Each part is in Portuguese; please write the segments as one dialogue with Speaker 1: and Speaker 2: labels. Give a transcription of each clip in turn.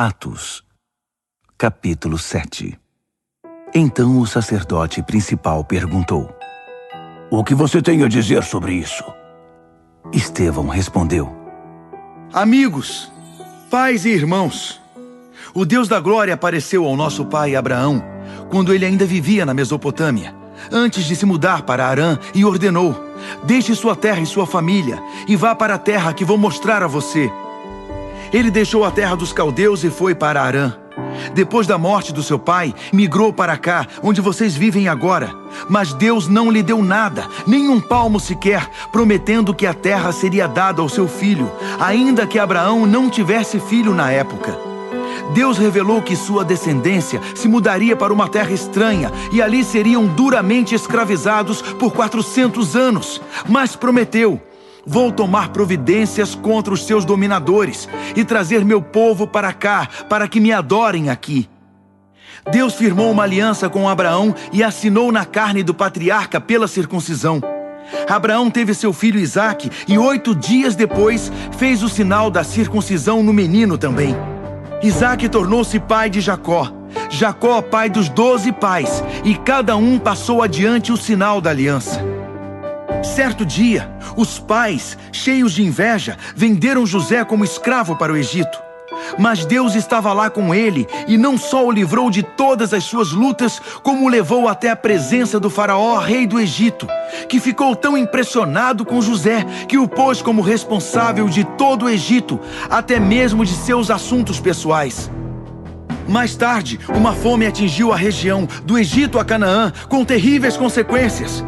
Speaker 1: Atos, capítulo 7. Então o sacerdote principal perguntou:
Speaker 2: O que você tem a dizer sobre isso?
Speaker 1: Estevão respondeu:
Speaker 3: Amigos, pais e irmãos, o Deus da glória apareceu ao nosso pai Abraão quando ele ainda vivia na Mesopotâmia, antes de se mudar para Harã, e ordenou: deixe sua terra e sua família e vá para a terra que vou mostrar a você. Ele deixou a terra dos caldeus e foi para Harã. Depois da morte do seu pai, migrou para cá, onde vocês vivem agora. Mas Deus não lhe deu nada, nem um palmo sequer, prometendo que a terra seria dada ao seu filho, ainda que Abraão não tivesse filho na época. Deus revelou que sua descendência se mudaria para uma terra estranha e ali seriam duramente escravizados por 400 anos, mas prometeu: vou tomar providências contra os seus dominadores e trazer meu povo para cá, para que me adorem aqui. Deus firmou uma aliança com Abraão e assinou na carne do patriarca pela circuncisão. Abraão teve seu filho Isaque e 8 dias depois fez o sinal da circuncisão no menino também. Isaque tornou-se pai de Jacó, Jacó pai dos 12 pais, e cada um passou adiante o sinal da aliança. Certo dia, os pais, cheios de inveja, venderam José como escravo para o Egito. Mas Deus estava lá com ele e não só o livrou de todas as suas lutas, como o levou até a presença do faraó, rei do Egito, que ficou tão impressionado com José que o pôs como responsável de todo o Egito, até mesmo de seus assuntos pessoais. Mais tarde, uma fome atingiu a região, do Egito a Canaã, com terríveis consequências.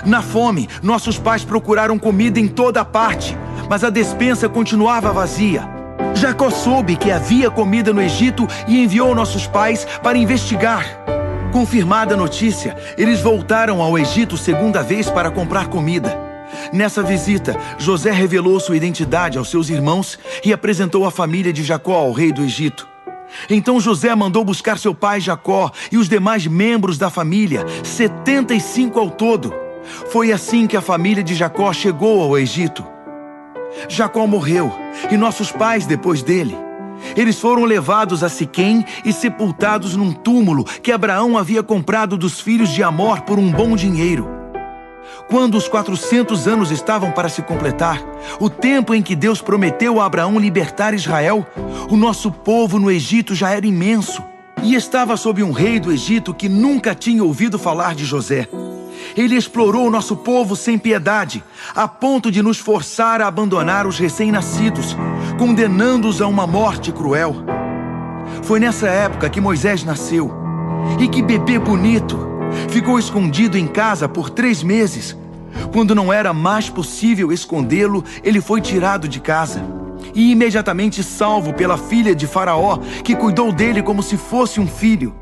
Speaker 3: Na fome, nossos pais procuraram comida em toda parte, mas a despensa continuava vazia. Jacó soube que havia comida no Egito e enviou nossos pais para investigar. Confirmada a notícia, eles voltaram ao Egito segunda vez para comprar comida. Nessa visita, José revelou sua identidade aos seus irmãos e apresentou a família de Jacó ao rei do Egito. Então José mandou buscar seu pai Jacó e os demais membros da família, 75 ao todo. Foi assim que a família de Jacó chegou ao Egito. Jacó morreu, e nossos pais depois dele. Eles foram levados a Siquém e sepultados num túmulo que Abraão havia comprado dos filhos de Amor por um bom dinheiro. Quando os 400 anos estavam para se completar, o tempo em que Deus prometeu a Abraão libertar Israel, o nosso povo no Egito já era imenso, e estava sob um rei do Egito que nunca tinha ouvido falar de José. Ele explorou o nosso povo sem piedade, a ponto de nos forçar a abandonar os recém-nascidos, condenando-os a uma morte cruel. Foi nessa época que Moisés nasceu. E que bebê bonito! Ficou escondido em casa por 3 meses. Quando não era mais possível escondê-lo, ele foi tirado de casa e imediatamente salvo pela filha de Faraó, que cuidou dele como se fosse um filho.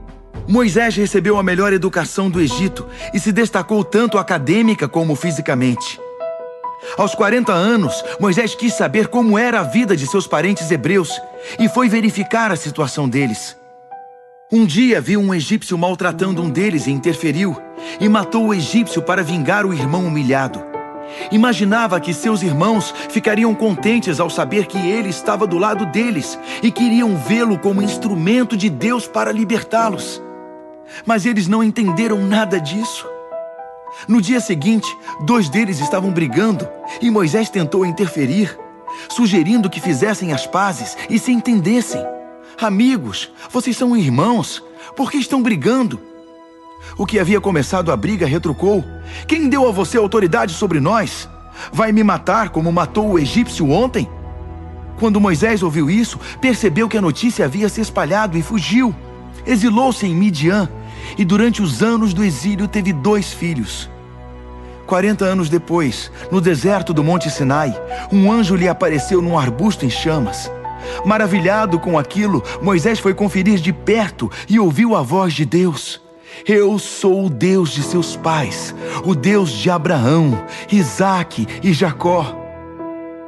Speaker 3: Moisés recebeu a melhor educação do Egito e se destacou tanto acadêmica como fisicamente. Aos 40 anos, Moisés quis saber como era a vida de seus parentes hebreus e foi verificar a situação deles. Um dia viu um egípcio maltratando um deles e interferiu, e matou o egípcio para vingar o irmão humilhado. Imaginava que seus irmãos ficariam contentes ao saber que ele estava do lado deles e queriam vê-lo como instrumento de Deus para libertá-los. Mas eles não entenderam nada disso. No dia seguinte, 2 deles estavam brigando e Moisés tentou interferir, sugerindo que fizessem as pazes e se entendessem. Amigos, vocês são irmãos, por que estão brigando? O que havia começado a briga retrucou: quem deu a você autoridade sobre nós? Vai me matar como matou o egípcio ontem? Quando Moisés ouviu isso, percebeu que a notícia havia se espalhado e fugiu. Exilou-se em Midian e durante os anos do exílio teve 2 filhos. 40 anos depois, no deserto do Monte Sinai, um anjo lhe apareceu num arbusto em chamas. Maravilhado com aquilo, Moisés foi conferir de perto e ouviu a voz de Deus: eu sou o Deus de seus pais, o Deus de Abraão, Isaque e Jacó.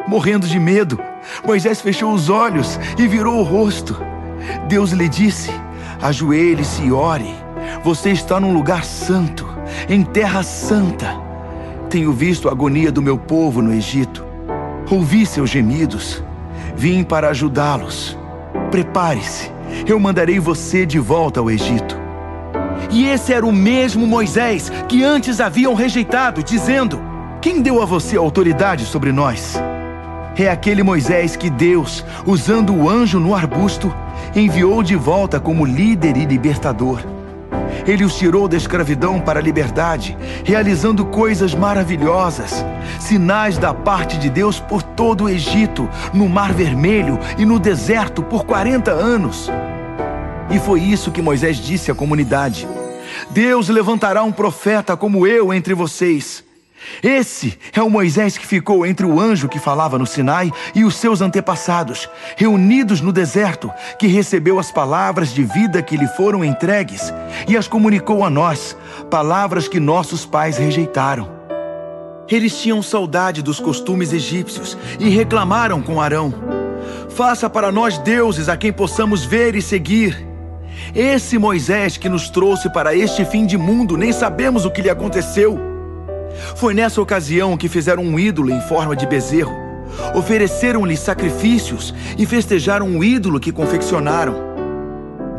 Speaker 3: Morrendo de medo, Moisés fechou os olhos e virou o rosto. Deus lhe disse: ajoelhe-se e ore. Você está num lugar santo, em terra santa. Tenho visto a agonia do meu povo no Egito. Ouvi seus gemidos. Vim para ajudá-los. Prepare-se, eu mandarei você de volta ao Egito. E esse era o mesmo Moisés que antes haviam rejeitado, dizendo: quem deu a você autoridade sobre nós? É aquele Moisés que Deus, usando o anjo no arbusto, enviou de volta como líder e libertador. Ele os tirou da escravidão para a liberdade, realizando coisas maravilhosas, sinais da parte de Deus por todo o Egito, no Mar Vermelho e no deserto por 40 anos. E foi isso que Moisés disse à comunidade: Deus levantará um profeta como eu entre vocês. Esse é o Moisés que ficou entre o anjo que falava no Sinai e os seus antepassados, reunidos no deserto, que recebeu as palavras de vida que lhe foram entregues e as comunicou a nós, palavras que nossos pais rejeitaram. Eles tinham saudade dos costumes egípcios e reclamaram com Arão: faça para nós deuses a quem possamos ver e seguir. Esse Moisés que nos trouxe para este fim de mundo, nem sabemos o que lhe aconteceu. Foi nessa ocasião que fizeram um ídolo em forma de bezerro, ofereceram-lhe sacrifícios e festejaram um ídolo que confeccionaram.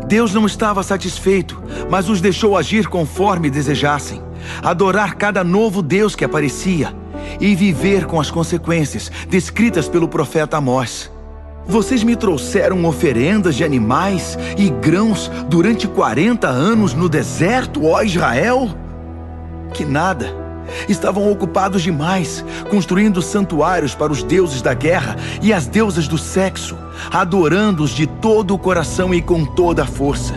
Speaker 3: Deus não estava satisfeito, mas os deixou agir conforme desejassem, adorar cada novo Deus que aparecia e viver com as consequências descritas pelo profeta Amós. Vocês me trouxeram oferendas de animais e grãos durante 40 anos no deserto, ó Israel? Que nada! Estavam ocupados demais, construindo santuários para os deuses da guerra e as deusas do sexo, adorando-os de todo o coração e com toda a força.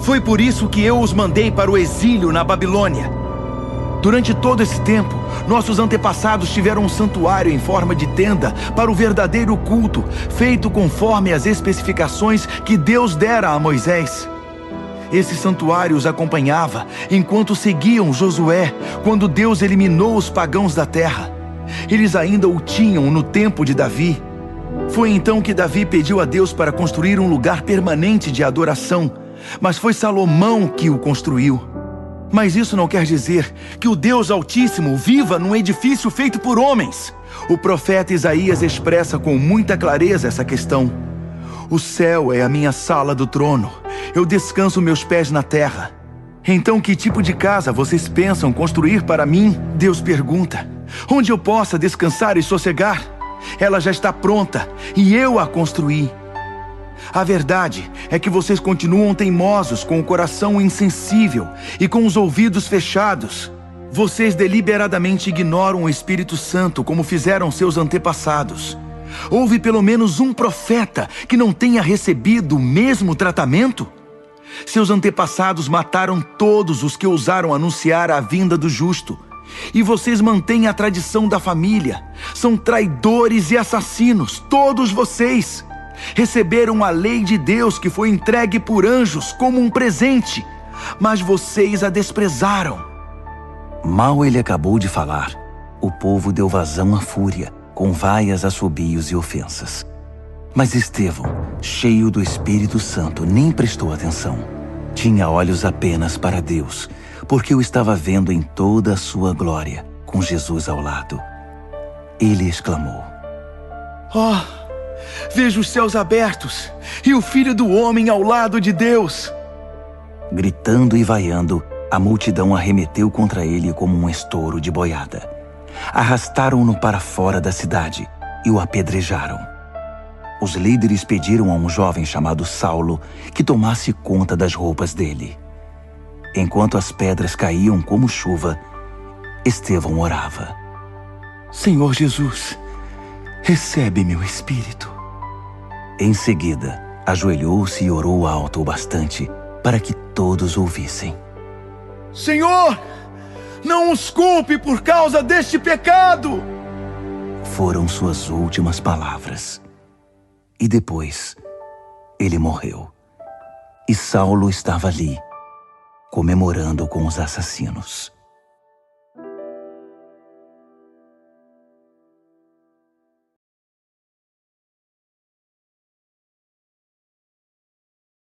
Speaker 3: Foi por isso que eu os mandei para o exílio na Babilônia. Durante todo esse tempo, nossos antepassados tiveram um santuário em forma de tenda para o verdadeiro culto, feito conforme as especificações que Deus dera a Moisés. Esse santuário os acompanhava enquanto seguiam Josué, quando Deus eliminou os pagãos da terra. Eles ainda o tinham no tempo de Davi. Foi então que Davi pediu a Deus para construir um lugar permanente de adoração, mas foi Salomão que o construiu. Mas isso não quer dizer que o Deus Altíssimo viva num edifício feito por homens. O profeta Isaías expressa com muita clareza essa questão. O céu é a minha sala do trono. Eu descanso meus pés na terra. Então, que tipo de casa vocês pensam construir para mim? Deus pergunta. Onde eu possa descansar e sossegar? Ela já está pronta e eu a construí. A verdade é que vocês continuam teimosos, com o coração insensível e com os ouvidos fechados. Vocês deliberadamente ignoram o Espírito Santo, como fizeram seus antepassados. Houve pelo menos um profeta que não tenha recebido o mesmo tratamento? Seus antepassados mataram todos os que ousaram anunciar a vinda do justo. E vocês mantêm a tradição da família. São traidores e assassinos, todos vocês. Receberam a lei de Deus que foi entregue por anjos como um presente, mas vocês a desprezaram.
Speaker 1: Mal ele acabou de falar, o povo deu vazão à fúria, com vaias, assobios e ofensas. Mas Estevão, cheio do Espírito Santo, nem prestou atenção. Tinha olhos apenas para Deus, porque o estava vendo em toda a sua glória, com Jesus ao lado. Ele exclamou:
Speaker 3: Oh, vejo os céus abertos e o Filho do Homem ao lado de Deus.
Speaker 1: Gritando e vaiando, a multidão arremeteu contra ele como um estouro de boiada. Arrastaram-no para fora da cidade e o apedrejaram. Os líderes pediram a um jovem chamado Saulo que tomasse conta das roupas dele. Enquanto as pedras caíam como chuva, Estevão orava:
Speaker 3: Senhor Jesus, recebe meu espírito.
Speaker 1: Em seguida, ajoelhou-se e orou alto o bastante para que todos ouvissem:
Speaker 3: Senhor, não os culpe por causa deste pecado.
Speaker 1: Foram suas últimas palavras. E depois, ele morreu. E Saulo estava ali, comemorando com os assassinos.